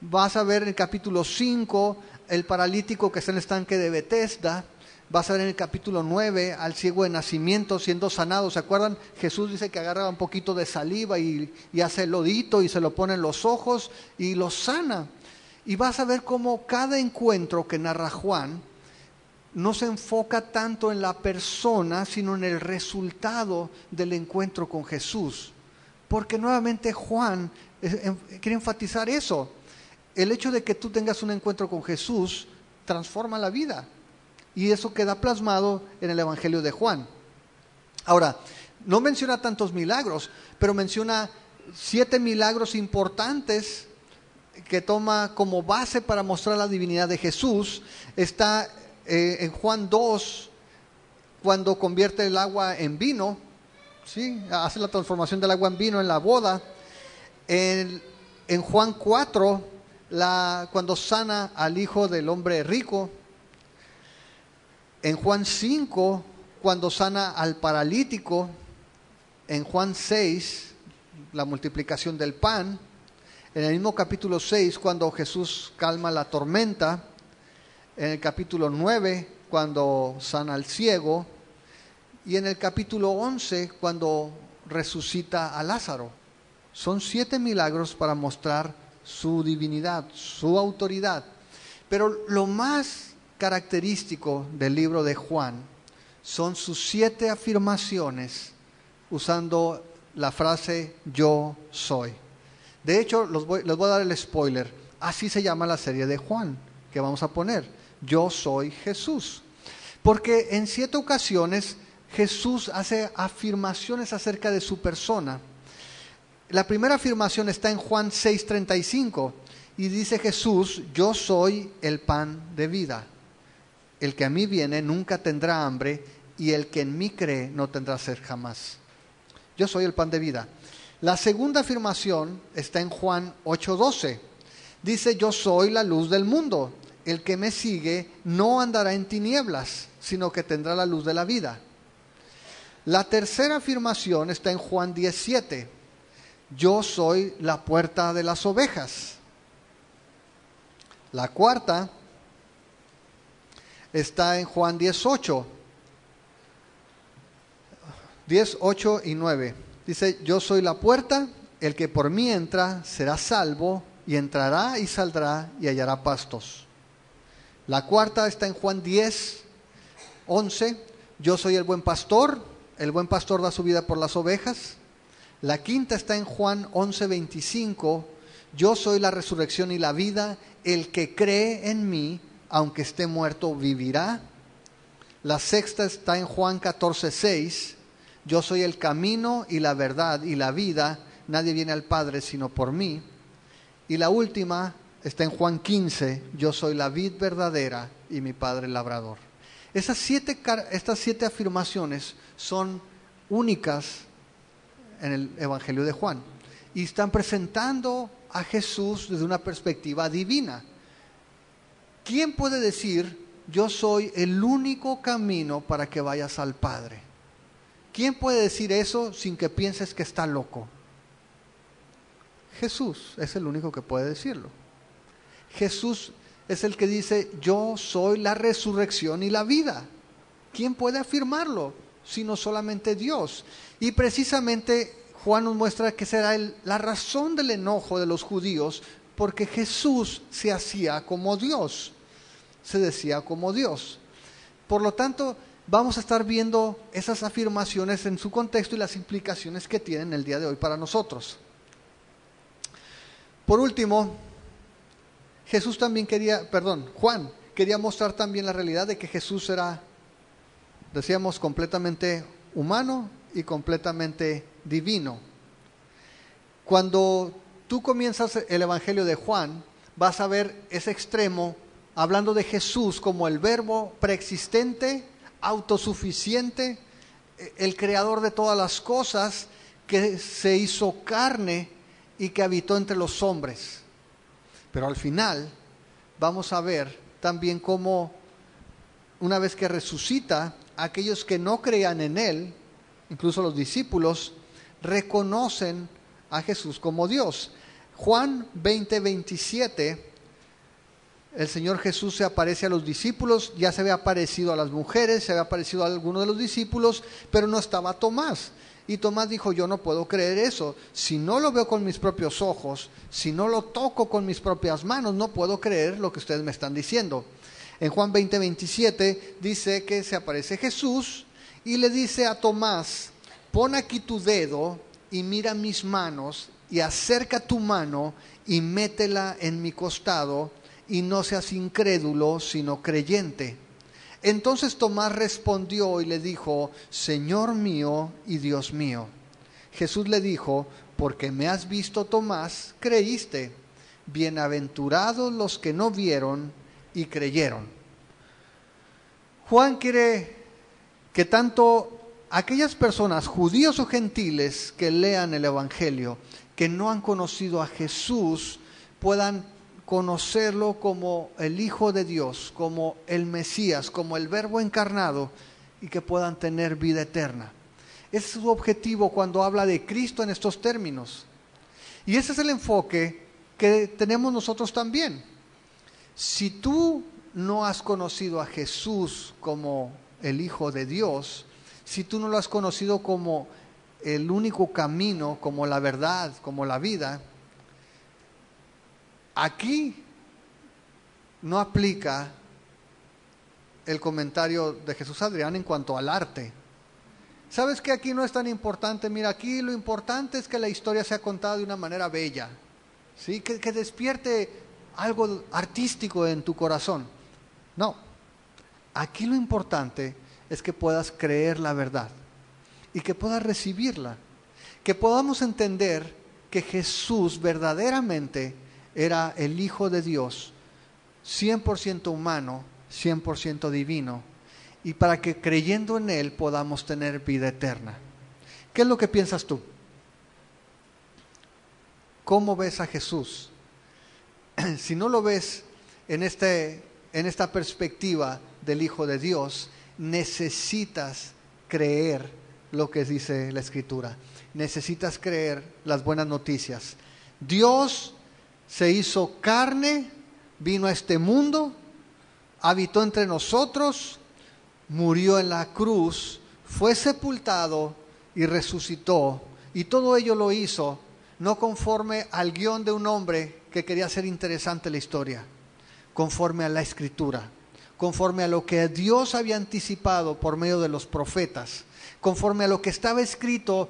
Vas a ver en el capítulo 5 el paralítico que está en el estanque de Betesda. Vas a ver en el capítulo 9 al ciego de nacimiento siendo sanado. ¿Se acuerdan? Jesús dice que agarra un poquito de saliva y hace el lodito y se lo pone en los ojos y lo sana. Y vas a ver cómo cada encuentro que narra Juan no se enfoca tanto en la persona, sino en el resultado del encuentro con Jesús. Porque nuevamente Juan quiere enfatizar eso. El hecho de que tú tengas un encuentro con Jesús transforma la vida. Y eso queda plasmado en el Evangelio de Juan. Ahora, no menciona tantos milagros, pero menciona 7 milagros importantes que toma como base para mostrar la divinidad de Jesús. Está en Juan 2, cuando convierte el agua en vino, ¿sí? Hace la transformación del agua en vino en la boda. En Juan 4, cuando sana al hijo del hombre rico. En Juan 5, cuando sana al paralítico. En Juan 6, la multiplicación del pan. En el mismo capítulo 6, cuando Jesús calma la tormenta. En el capítulo 9, cuando sana al ciego. Y en el capítulo 11, cuando resucita a Lázaro. Son 7 milagros para mostrar su divinidad, su autoridad. Pero lo más característico del libro de Juan son sus 7 afirmaciones usando la frase yo soy. De hecho, les voy a dar el spoiler. Así se llama la serie de Juan que vamos a poner: Yo soy Jesús. Porque en 7 ocasiones Jesús hace afirmaciones acerca de su persona. La primera afirmación está en Juan 6:35 y dice Jesús: yo soy el pan de vida. El que a mí viene nunca tendrá hambre, y el que en mí cree no tendrá sed jamás. Yo soy el pan de vida. La segunda afirmación está en Juan 8:12. Dice: yo soy la luz del mundo. El que me sigue no andará en tinieblas, sino que tendrá la luz de la vida. La tercera afirmación está en Juan 10:7. Yo soy la puerta de las ovejas. La cuarta está en Juan 10:8. 10:8 y 9. Dice: yo soy la puerta, el que por mí entra será salvo, y entrará y saldrá y hallará pastos. La cuarta está en Juan 10:11. Yo soy el buen pastor da su vida por las ovejas. La quinta está en Juan 11:25. Yo soy la resurrección y la vida, el que cree en mí, aunque esté muerto, vivirá. La sexta está en Juan 14:6. Yo soy el camino y la verdad y la vida, nadie viene al Padre sino por mí. Y la última está en Juan 15. Yo soy la vid verdadera y mi Padre el labrador. Estas siete afirmaciones son únicas en el Evangelio de Juan. Y están presentando a Jesús desde una perspectiva divina. ¿Quién puede decir, yo soy el único camino para que vayas al Padre? ¿Quién puede decir eso sin que pienses que está loco? Jesús es el único que puede decirlo. Jesús es el que dice, yo soy la resurrección y la vida. ¿Quién puede afirmarlo? Sino solamente Dios. Y precisamente Juan nos muestra que será la razón del enojo de los judíos, porque Jesús se hacía como Dios, se decía como Dios. Por lo tanto, vamos a estar viendo esas afirmaciones en su contexto y las implicaciones que tienen el día de hoy para nosotros. Por último, Juan quería mostrar también la realidad de que Jesús era, decíamos, completamente humano y completamente divino. Cuando tú comienzas el Evangelio de Juan, vas a ver ese extremo hablando de Jesús como el verbo preexistente, autosuficiente, el creador de todas las cosas, que se hizo carne y que habitó entre los hombres. Pero al final vamos a ver también cómo, una vez que resucita, aquellos que no creían en Él, incluso los discípulos, reconocen a Jesús como Dios. Juan 20:27, el Señor Jesús se aparece a los discípulos, ya se había aparecido a las mujeres, se había aparecido a algunos de los discípulos, pero no estaba Tomás. Y Tomás dijo, yo no puedo creer eso. Si no lo veo con mis propios ojos, si no lo toco con mis propias manos, no puedo creer lo que ustedes me están diciendo. En Juan 20:27 dice que se aparece Jesús y le dice a Tomás, pon aquí tu dedo y mira mis manos y acerca tu mano y métela en mi costado y no seas incrédulo sino creyente. Entonces Tomás respondió y le dijo, Señor mío y Dios mío. Jesús le dijo, porque me has visto, Tomás, creíste. Bienaventurados los que no vieron y creyeron. Juan quiere que tanto aquellas personas, judíos o gentiles, que lean el Evangelio, que no han conocido a Jesús, puedan conocerlo como el Hijo de Dios, como el Mesías, como el Verbo encarnado, y que puedan tener vida eterna. Ese es su objetivo cuando habla de Cristo en estos términos. Y ese es el enfoque que tenemos nosotros también. Si tú no has conocido a Jesús como el Hijo de Dios, si tú no lo has conocido como el único camino, como la verdad, como la vida, aquí no aplica el comentario de Jesús Adrián en cuanto al arte. ¿Sabes que aquí no es tan importante? Mira, aquí lo importante es que la historia sea contada de una manera bella, ¿sí? Que despierte algo artístico en tu corazón. No, aquí lo importante es que puedas creer la verdad y que puedas recibirla, que podamos entender que Jesús verdaderamente era el Hijo de Dios, 100% humano, 100% divino, y para que creyendo en Él podamos tener vida eterna. ¿Qué es lo que piensas tú? ¿Cómo ves a Jesús? Si no lo ves en esta perspectiva del Hijo de Dios, necesitas creer lo que dice la Escritura. Necesitas creer las buenas noticias. Dios se hizo carne, vino a este mundo, habitó entre nosotros, murió en la cruz, fue sepultado y resucitó. Y todo ello lo hizo no conforme al guión de un hombre que quería hacer interesante la historia, conforme a la Escritura, conforme a lo que Dios había anticipado por medio de los profetas, conforme a lo que estaba escrito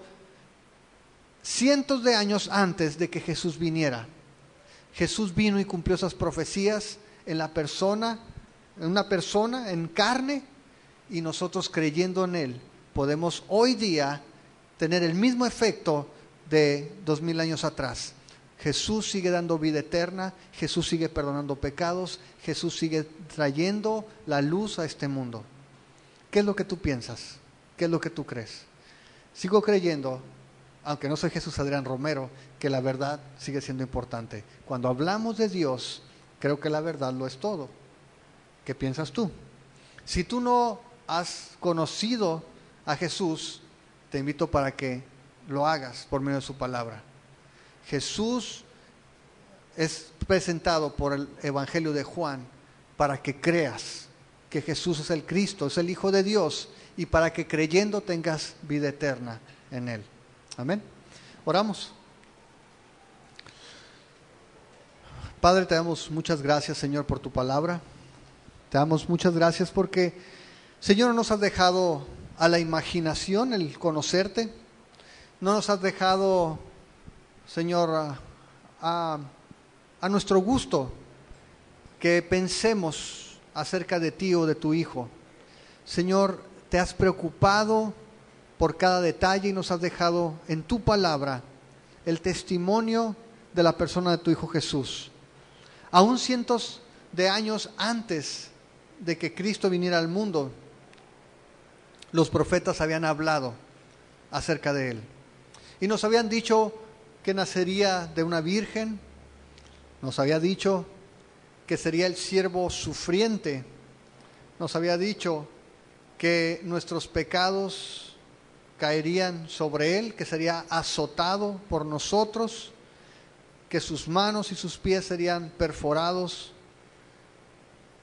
cientos de años antes de que Jesús viniera. Jesús vino y cumplió esas profecías en una persona, en carne, y nosotros creyendo en Él podemos hoy día tener el mismo efecto de 2000 años atrás. Jesús sigue dando vida eterna, Jesús sigue perdonando pecados, Jesús sigue trayendo la luz a este mundo. ¿Qué es lo que tú piensas? ¿Qué es lo que tú crees? Sigo creyendo aunque no soy Jesús Adrián Romero, que la verdad sigue siendo importante. Cuando hablamos de Dios, creo que la verdad lo es todo. ¿Qué piensas tú? Si tú no has conocido a Jesús, te invito para que lo hagas por medio de su palabra. Jesús es presentado por el Evangelio de Juan para que creas que Jesús es el Cristo, es el Hijo de Dios, y para que creyendo tengas vida eterna en Él. Amén. Oramos. Padre, te damos muchas gracias, Señor, por tu palabra. Te damos muchas gracias porque, Señor, no nos has dejado a la imaginación el conocerte. No nos has dejado, Señor, a nuestro gusto que pensemos acerca de ti o de tu Hijo. Señor, te has preocupado por cada detalle y nos has dejado en tu palabra el testimonio de la persona de tu Hijo Jesús. Aún cientos de años antes de que Cristo viniera al mundo, los profetas habían hablado acerca de Él. Y nos habían dicho que nacería de una virgen, nos había dicho que sería el siervo sufriente, nos había dicho que nuestros pecados caerían sobre Él, que sería azotado por nosotros, que sus manos y sus pies serían perforados,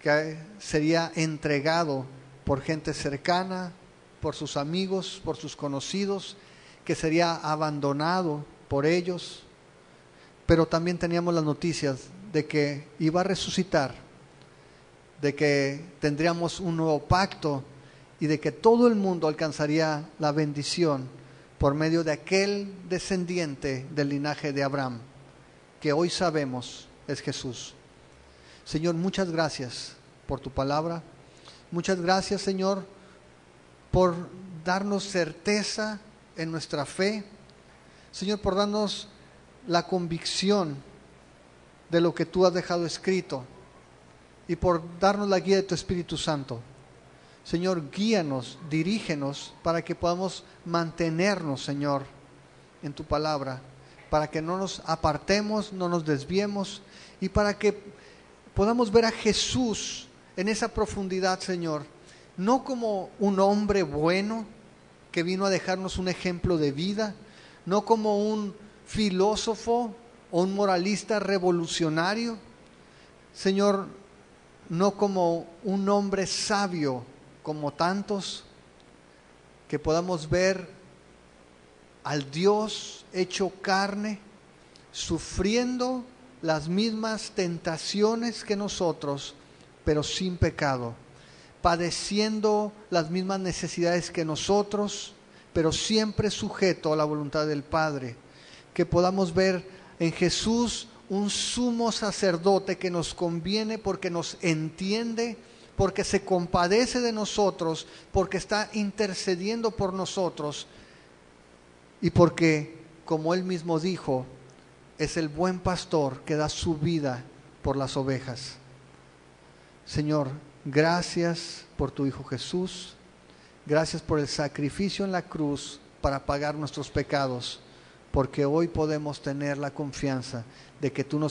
que sería entregado por gente cercana, por sus amigos, por sus conocidos, que sería abandonado por ellos. Pero también teníamos las noticias de que iba a resucitar, de que tendríamos un nuevo pacto y de que todo el mundo alcanzaría la bendición por medio de aquel descendiente del linaje de Abraham, que hoy sabemos es Jesús. Señor, muchas gracias por tu palabra. Muchas gracias, Señor, por darnos certeza en nuestra fe. Señor, por darnos la convicción de lo que tú has dejado escrito y por darnos la guía de tu Espíritu Santo. Señor, guíanos, dirígenos para que podamos mantenernos, Señor, en tu palabra, para que no nos apartemos, no nos desviemos y para que podamos ver a Jesús en esa profundidad, Señor, no como un hombre bueno que vino a dejarnos un ejemplo de vida, no como un filósofo o un moralista revolucionario, Señor, no como un hombre sabio como tantos, que podamos ver al Dios hecho carne, sufriendo las mismas tentaciones que nosotros, pero sin pecado, padeciendo las mismas necesidades que nosotros, pero siempre sujeto a la voluntad del Padre. Que podamos ver en Jesús un sumo sacerdote que nos conviene porque nos entiende, porque se compadece de nosotros, porque está intercediendo por nosotros y porque, como Él mismo dijo, es el buen pastor que da su vida por las ovejas. Señor, gracias por tu Hijo Jesús, gracias por el sacrificio en la cruz para pagar nuestros pecados, porque hoy podemos tener la confianza de que tú nos